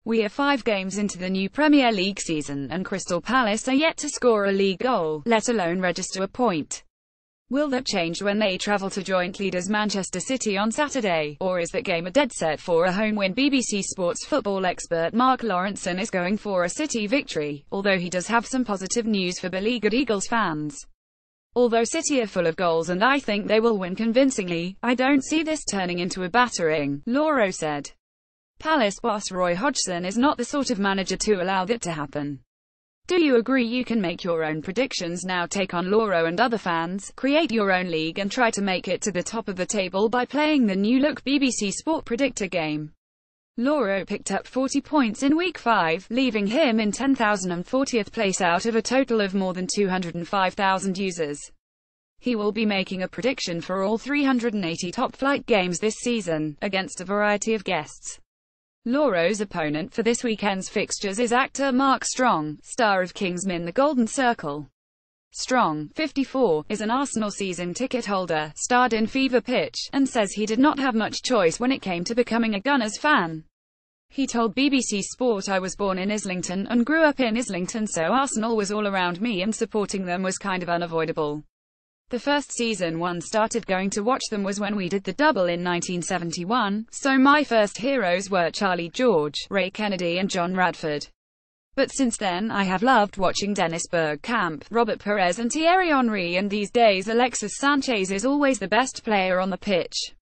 We are 5 games into the new Premier League season, and Crystal Palace are yet to score a league goal, let alone register a point. Will that change when they travel to joint leaders Manchester City on Saturday, or is that game a dead set for a home win? BBC Sports football expert Mark Lawrenson is going for a City victory, although he does have some positive news for beleaguered Eagles fans. Although City are full of goals and I think they will win convincingly, I don't see this turning into a battering, Lawro said. Palace boss Roy Hodgson is not the sort of manager to allow that to happen. Do you agree? You can make your own predictions now. Take on Lawro and other fans, create your own league and try to make it to the top of the table by playing the new-look BBC Sport Predictor game. Lawro picked up 40 points in Week 5, leaving him in 10,040th place out of a total of more than 205,000 users. He will be making a prediction for all 380 top-flight games this season, against a variety of guests. Lawro's opponent for this weekend's fixtures is actor Mark Strong, star of Kingsman: The Golden Circle. Strong, 54, is an Arsenal season ticket holder, starred in Fever Pitch, and says he did not have much choice when it came to becoming a Gunners fan. He told BBC Sport, "I was born in Islington, and grew up in Islington, so Arsenal was all around me and supporting them was kind of unavoidable. The first season one started going to watch them was when we did the double in 1971, so my first heroes were Charlie George, Ray Kennedy and John Radford. But since then I have loved watching Dennis Bergkamp, Robert Perez and Thierry Henry, and these days Alexis Sanchez is always the best player on the pitch.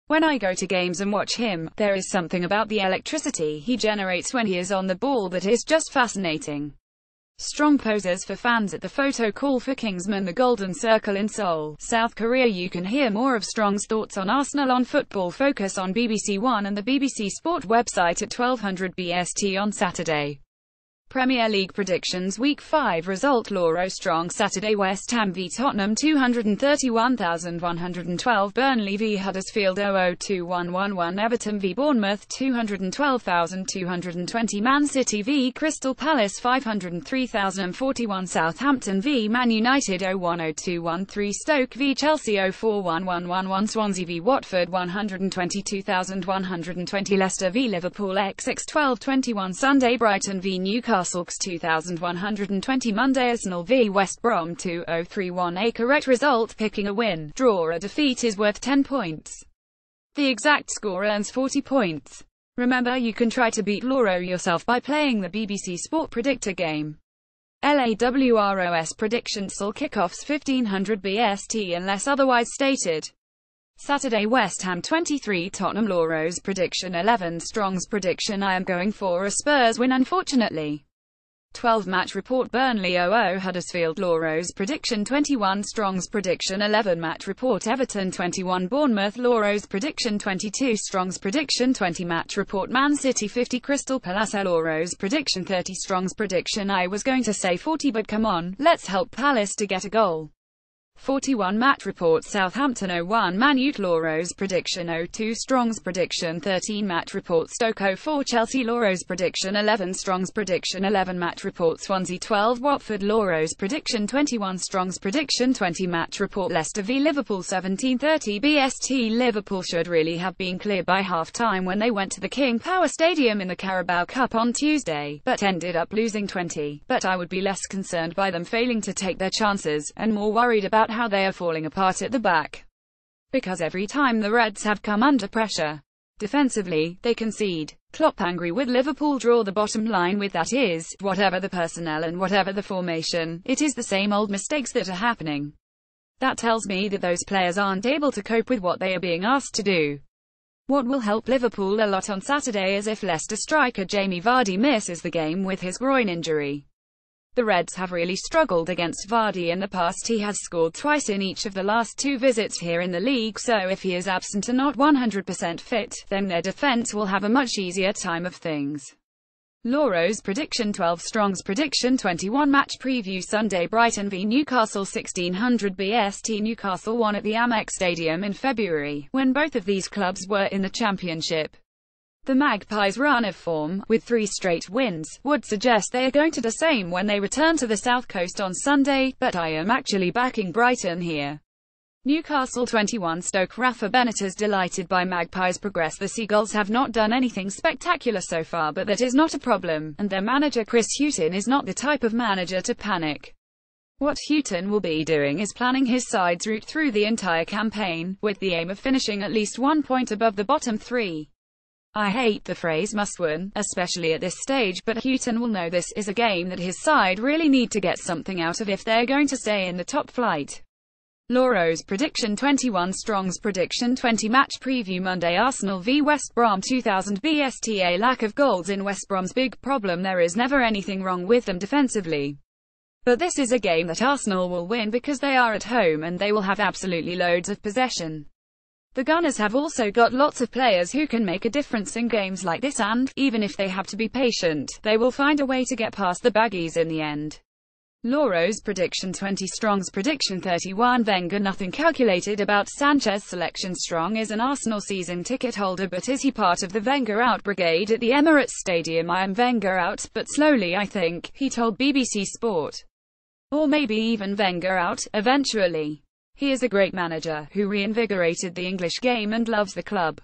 When I go to games and watch him, there is something about the electricity he generates when he is on the ball that is just fascinating." Strong poses for fans at the photo call for Kingsman: The Golden Circle in Seoul, South Korea. You can hear more of Strong's thoughts on Arsenal on Football Focus on BBC One and the BBC Sport website at 1200 BST on Saturday. Premier League predictions. Week 5 result. Lawro Strong. Saturday: West Ham v Tottenham 231,112, Burnley v Huddersfield 00211, Everton v Bournemouth 212,220, Man City v Crystal Palace 503,041, Southampton v Man United 010213, Stoke v Chelsea 041111, Swansea v Watford 122,120, Leicester v Liverpool XX1221, Sunday: Brighton v Newcastle 2,120, Monday: Arsenal v West Brom 2031. A correct result: picking a win, draw or defeat is worth 10 points. The exact score earns 40 points. Remember, you can try to beat Lawro yourself by playing the BBC Sport Predictor game. LAWROS prediction: SL kickoffs 1500 BST unless otherwise stated. Saturday: West Ham 23, Tottenham. Lawro's prediction 11, Strong's prediction: I am going for a Spurs win unfortunately. 12 match report: Burnley 0-0 Huddersfield. Lawro's prediction 21, Strong's prediction 11 match report: Everton 21 Bournemouth. Lawro's prediction 22, Strong's prediction 20 match report: Man City 50 Crystal Palace. Lawro's prediction 30, Strong's prediction: I was going to say 40 but come on, let's help Palace to get a goal. 41 match report: Southampton 0-1 Man United. Lawro's prediction 0-2, Strong's prediction 13 match report: Stoke 0-4 Chelsea. Lawro's prediction 11, Strong's prediction 11 match report: Swansea 12 Watford. Lawro's prediction 21, Strong's prediction 20 match report: Leicester v Liverpool 17:30 BST. Liverpool should really have been clear by half-time when they went to the King Power Stadium in the Carabao Cup on Tuesday, but ended up losing 20. But I would be less concerned by them failing to take their chances, and more worried about how they are falling apart at the back. Because every time the Reds have come under pressure defensively, they concede. Klopp angry with Liverpool. Draw the bottom line with that is, whatever the personnel and whatever the formation, it is the same old mistakes that are happening. That tells me that those players aren't able to cope with what they are being asked to do. What will help Liverpool a lot on Saturday is if Leicester striker Jamie Vardy misses the game with his groin injury. The Reds have really struggled against Vardy in the past. He has scored twice in each of the last 2 visits here in the league, so if he is absent and not 100% fit, then their defense will have a much easier time of things. Lawro's prediction 12, Strong's prediction 21 match preview: Sunday: Brighton v Newcastle 1600 BST. Newcastle won at the Amex Stadium in February, when both of these clubs were in the Championship. The Magpies' run of form, with 3 straight wins, would suggest they are going to do the same when they return to the South Coast on Sunday, but I am actually backing Brighton here. Newcastle 21 Stoke Rafa Benitez delighted by Magpies' progress. The Seagulls have not done anything spectacular so far, but that is not a problem, and their manager Chris Hughton is not the type of manager to panic. What Hughton will be doing is planning his side's route through the entire campaign, with the aim of finishing at least 1 point above the bottom three. I hate the phrase must win, especially at this stage, but Hughton will know this is a game that his side really need to get something out of if they're going to stay in the top flight. Lawro's Prediction 21 Strong's Prediction 20 Match Preview Monday Arsenal v West Brom 2000 BSTA Lack of goals in West Brom's big problem. There is never anything wrong with them defensively. But this is a game that Arsenal will win because they are at home and they will have absolutely loads of possession. The Gunners have also got lots of players who can make a difference in games like this, and, even if they have to be patient, they will find a way to get past the Baggies in the end. Lawro's Prediction 20 Strong's Prediction 31 Wenger Nothing calculated about Sanchez selection. Strong is an Arsenal season ticket holder, but is he part of the Wenger out brigade at the Emirates Stadium? I am Wenger out, but slowly I think, he told BBC Sport. Or maybe even Wenger out, eventually. He is a great manager, who reinvigorated the English game and loves the club.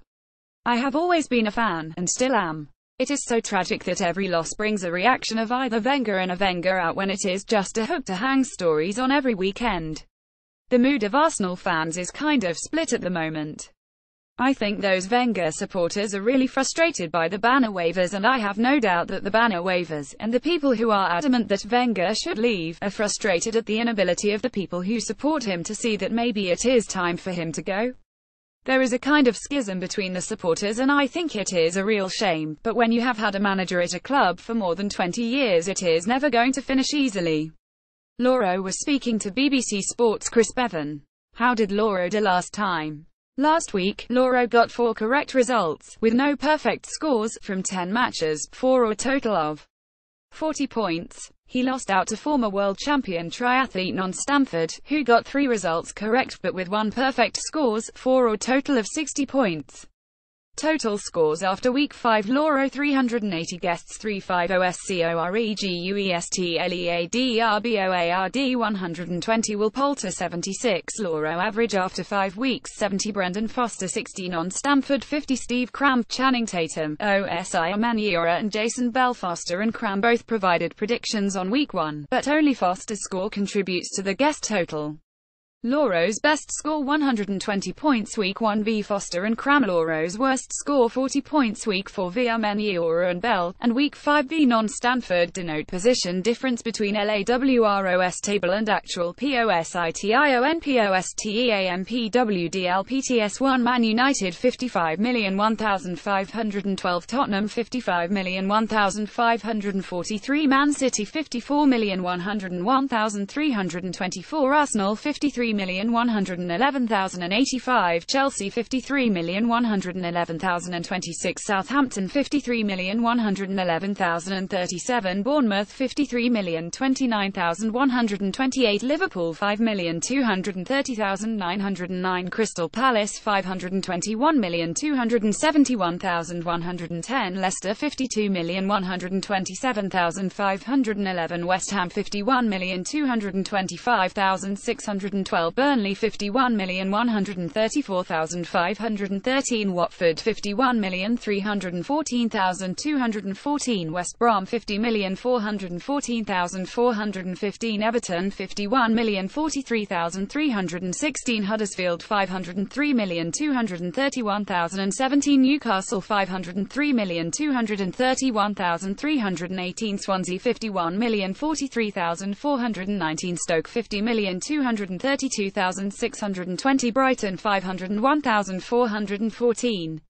I have always been a fan, and still am. It is so tragic that every loss brings a reaction of either Wenger in or Wenger out, when it is just a hook to hang stories on every weekend. The mood of Arsenal fans is kind of split at the moment. I think those Wenger supporters are really frustrated by the banner wavers, and I have no doubt that the banner wavers, and the people who are adamant that Wenger should leave, are frustrated at the inability of the people who support him to see that maybe it is time for him to go. There is a kind of schism between the supporters, and I think it is a real shame, but when you have had a manager at a club for more than 20 years, it is never going to finish easily. Lawro was speaking to BBC Sport's Chris Bevan. How did Lawro do last time? Last week, Lawro got 4 correct results, with no perfect scores, from 10 matches, for a total of 40 points. He lost out to former world champion triathlete Non Stamford, who got 3 results correct but with 1 perfect scores, for a total of 60 points. Total scores after week 5: Lawro 380 guests 350 scoreguestleadrboard 120 Will Poulter 76 Lawro average after 5 weeks 70 Brendan Foster 60 Non Stamford 50 Steve Cram, Channing Tatum, OSI Amaniora and Jason Bell. Foster and Cram both provided predictions on week 1, but only Foster's score contributes to the guest total. Lawro's best score 120 points week 1 v Foster and Cram. Lawro's worst score 40 points week 4 v Amaniora and Bell, and week 5 v Non Stamford. Denote position difference between LAWROS table and actual. POSITIONPOSTEAMPWDLPTS1 Man United 55,001,512 Tottenham 55,001,543 Man City 54,101,324 Arsenal 53,111,085 Chelsea 53,111,026 Southampton 53,111,037 Bournemouth 53,029,128 Liverpool 5,230,909 Crystal Palace 521,271,110 Leicester 52,127,511 West Ham 51,225,612 Burnley 51,134,513 Watford 51,314,214 West Brom 50,414,415 Everton 51,043,316 Huddersfield 503,231,017 Newcastle 503,231,318 Swansea 51,043,419 Stoke 50,232,620 Brighton 501,414